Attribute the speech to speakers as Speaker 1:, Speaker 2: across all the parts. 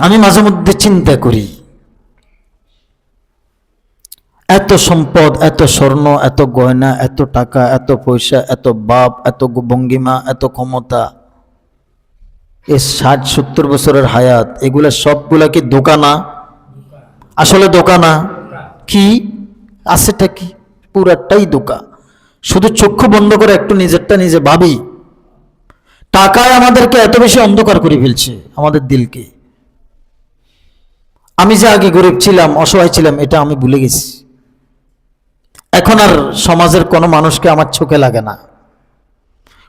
Speaker 1: আমি মাঝে মধ্যে চিন্তা করি, এত সম্পদ, এত স্বর্ণ, এত গয়না, এত টাকা, এত পয়সা, এত বাপ, এত ভঙ্গিমা, এত ক্ষমতা, এই 60-70 বছরের হায়াত, এগুলা সবগুলা কি ধোঁকা না? আসলে ধোঁকা না? কি আছেটা কি? পুরাটাই ধোঁকা। শুধু চক্ষু বন্ধ করে একটু নিজেরটা নিজে ভাবি, টাকায় আমাদেরকে এত বেশি অন্ধকার করে ফেলছে আমাদের দিলকে। আমি যে আগে গরিব ছিলাম, অসহায় ছিলাম, এটা আমি ভুলে গেছি। এখন আর সমাজের কোনো মানুষকে আমার চোখে লাগে না।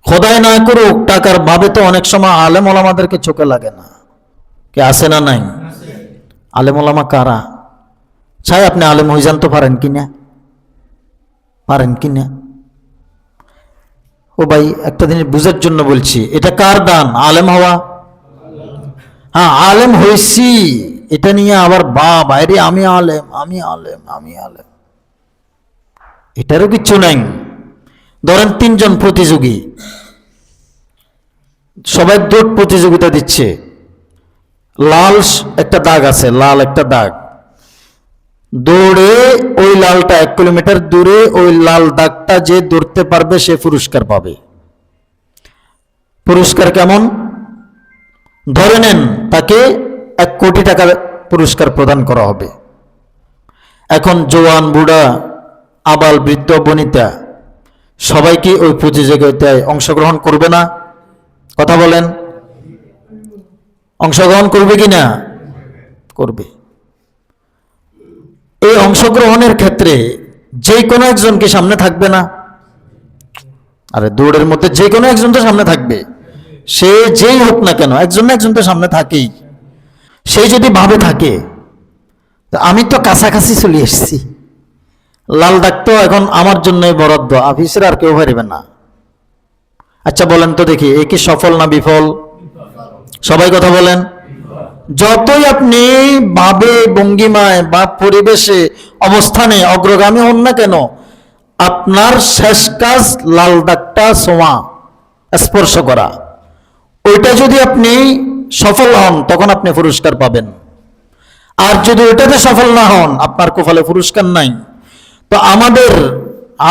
Speaker 1: খোদাই না করুক, টাকার ভাবে তো অনেক সময় আলেম ওলামাদেরকে চোখে লাগে না। কে আছে না নাই? আলেম ওলামা কারা? চাই আপনি আলেম হয়ে জানতে পারেন কিনা? পারেন কিনা? ও ভাই, একটা জিনিস বুঝার জন্য বলছি, এটা কার দান? আলেম হওয়া। হ্যাঁ, আলেম হয়েছি এটা নিয়ে আবার বাইরে আমি আলেম, আমি আলেম, আমি আলেম, এটারও কিচ্ছু নাই। ধরেন 3 জন প্রতিযোগী, সবাই দৌড় প্রতিযোগিতা দিচ্ছে। লাল একটা দাগ আছে, লাল একটা দাগ, দৌড়ে ওই লালটা 1 কিলোমিটার দূরে ওই লাল দাগটা যে দৌড়তে পারবে সে পুরস্কার পাবে। পুরস্কার কেমন? ধরে নেন তাকে 1 কোটি টাকা পুরস্কার প্রদান করা হবে। এখন জওয়ান, বুড়া, আবাল, বৃদ্ধ, বনিতা সবাই কি ওই প্রতিযোগিতায় অংশগ্রহণ করবে না? কথা বলেন, অংশগ্রহণ করবে কি না? করবে। এই অংশগ্রহণের ক্ষেত্রে যে কোনো একজন কি সামনে থাকবে না? আরে দৌড়ের মধ্যে যে কোনো একজন তো সামনে থাকবে, সে যেই হোক না কেন, একজন না একজন তো সামনে থাকেই। সেই যদি ভাবে থাকে আমি তো কাছাকাছি চলে এসেছি, লাল দাগ তো এখন আমার জন্যই বরাদ্দ, অফিসের আর কেউ পারবে না। আচ্ছা বলেন তো দেখি, এ কি সফল না বিফল? সবাই কথা বলেন। যতই আপনি ভাবে, ভঙ্গিমায় বা পরিবেশে, অবস্থানে অগ্রগামী হন না কেন, আপনার শেষ কাজ লাল দাগটা ছোঁয়া, স্পর্শ করা। ওইটা যদি আপনি সফল হন তখন আপনি পুরস্কার পাবেন। আর যদি ওইটাতে সফল না হন, আপনার কপালে পুরস্কার নাই। তো আমাদের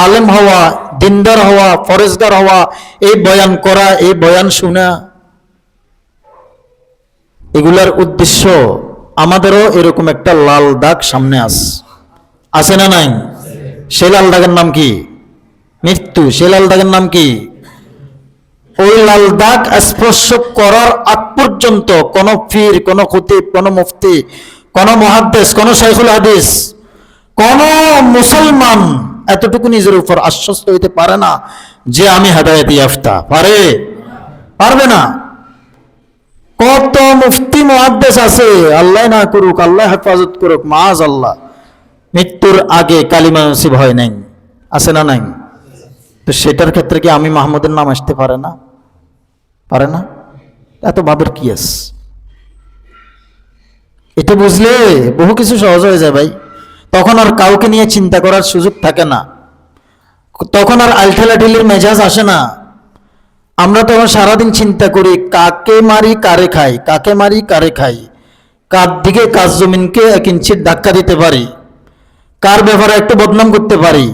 Speaker 1: আলেম হওয়া, দিনদার হওয়া, ফরেজগার হওয়া, এই বয়ান করা, এই বয়ান শোনা, এগুলার উদ্দেশ্য আমাদেরও এরকম একটা লাল দাগ সামনে আছে না নাই? সেই লাল দাগের নাম কি? মৃত্যু। সেই লাল দাগের নাম কি? ওই লাল দাগ স্পর্শ করার আগ পর্যন্ত কোন পীর, কোন খতিব, কোন মুফতি, কোন মুহাদ্দিস, কোন শাইখুল হাদিস, কোন মুসলমান এতটুকু নিজের উপর আশ্বস্ত হইতে পারে না যে আমি হেদায়েত ইয়াফতা। পারবে না। কত মুফতি মুহাদ্দিস আছে, আল্লাহ না করুক, আল্লাহ হেফাজত করুক, মাআযাল্লাহ, মৃত্যুর আগে কালিমা নসিব হয় নাই, আছে না নাই? তো সেটার ক্ষেত্রে কি আমি মাহমুদের নাম আসতে পারে না? পারে না। এত ভাবের কি আছে? এটা বুঝলে বহু কিছু সহজ হয়ে যায় ভাই। তখন আর কাউকে নিয়ে চিন্তা করার সুযোগ থাকে না, তখন আর আলঠেলাঠেলির মেজাজ আসে না। আমরা তখন সারাদিন চিন্তা করি কাকে মারি কারে খাই, কাকে মারি কারে খাই, কার দিকে কাজ জমিনকে 1 ইঞ্চির ধাক্কা দিতে পারি, কার ব্যাপারে একটু বদনাম করতে পারি।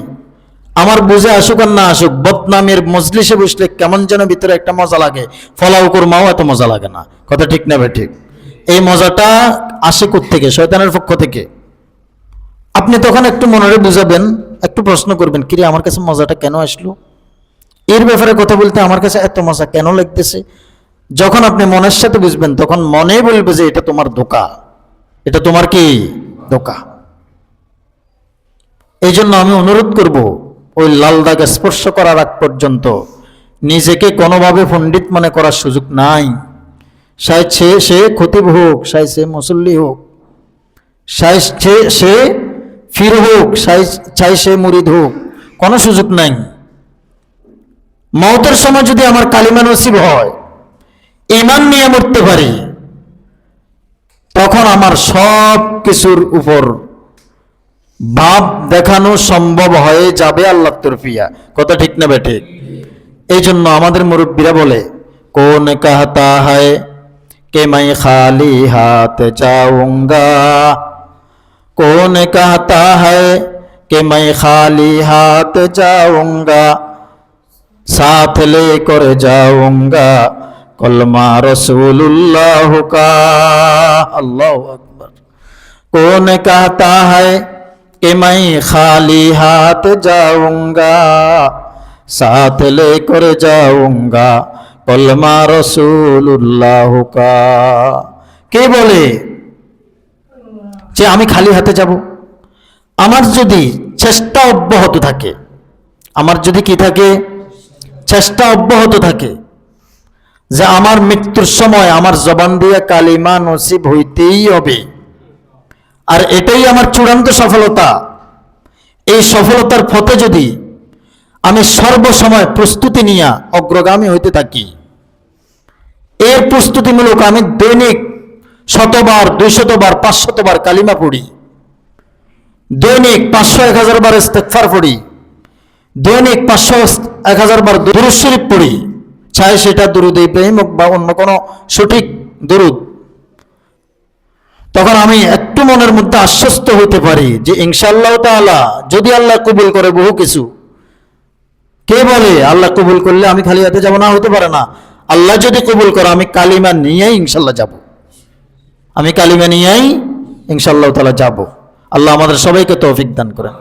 Speaker 1: আমার বুঝে আসুক আর না আসুক, বদনামের মজলিসে বসলে কেমন যেন ভিতরে একটা মজা লাগে। ফলাও কোরমাও এত মজা লাগে না। কথা ঠিক না ভাই? ঠিক। এই মজাটা আসে কোত্থেকে? শয়তানের পক্ষ থেকে। আপনি তখন একটু মনে বুঝাবেন, একটু প্রশ্ন করবেন, কিরে আমার কাছে মজাটা কেন আসলো, এর ব্যাপারে কথা বলতে আমার কাছে এত মজা কেন লাগতেছে। যখন আপনি মনের সাথে বুঝবেন তখন মনে বলবে যে এটা তোমার ধোঁকা, এটা তোমার কি ধোঁকা। এই জন্য আমি অনুরোধ করব, ওই লাল দাগ স্পর্শ করার আগ পর্যন্ত নিজেকে কোনোভাবে পণ্ডিত মনে করার সুযোগ নাই। সে খতিব হোক, সে মুসল্লি হোক, সে ফির হোক, সে মুরিদ হোক, কোনো সুযোগ নাই। মওতের সময় যদি আমার কালিমা নসিব হয়, ঈমান নিয়ে মরতে পারি, তখন আমার সব কিছুর উপর ভাব দেখানো সম্ভব হয়ে যাবে আল্লাহর তরফিয়া। কথা ঠিক না বেঠিক? এই জন্য আমাদের মুরব্বীরা বলে, কোন কাহতা হয় कि मैं खाली हाथ जाऊंगा। कौन कहता है कि मैं खाली हाथ जाऊंगा, साथ लेकर जाऊंगा कलमा रसूलुल्लाह का। अल्लाह अकबर। कौन कहता है कि मैं खाली हाथ जाऊंगा, साथ लेकर जाऊंगा कलमा रसूलुल्लाह का। কে বলে যে আমি খালি হাতে যাব? আমার যদি চেষ্টা অব্যাহত থাকে, আমার যদি কি থাকে, চেষ্টা অব্যাহত থাকে যে আমার মৃত্যুর সময় আমার জবান দিয়ে কালিমা নসিব হইতেই হবে, আর এটাই আমার চূড়ান্ত সফলতা, এই সফলতার পথে যদি আমি সর্বসময় প্রস্তুতি নিয়ে অগ্রগামী হইতে থাকি, এর প্রস্তুতিমূলক আমি দৈনিক 100 বার 200 বার 500 বার কালিমা পড়ি, দৈনিক 500-1000 বার ইস্তেগফার পড়ি, দৈনিক 500-1000 বার দুরূদ শরীফ পড়ি, চাই সেটা দুরূদ ইব্রাহিম হোক বা অন্য কোনো সঠিক দুরূদ, তখন আমি একটু মনের মধ্যে আশ্বস্ত হতে পারি যে ইনশাআল্লাহ তাআলা যদি আল্লাহ কবুল করে বহু কিছু। কে বলে আল্লাহ কবুল করলে আমি খালি হাতে যাব? না, হতে পারে না। আল্লাহ যদি কবুল করে আমি কালিমা নিয়েই ইনশাআল্লাহ যাব, আমি কালিমা নিয়েই ইনশাআল্লাহ তাআলা যাব। আল্লাহ আমাদের সবাইকে তৌফিক দান করেন।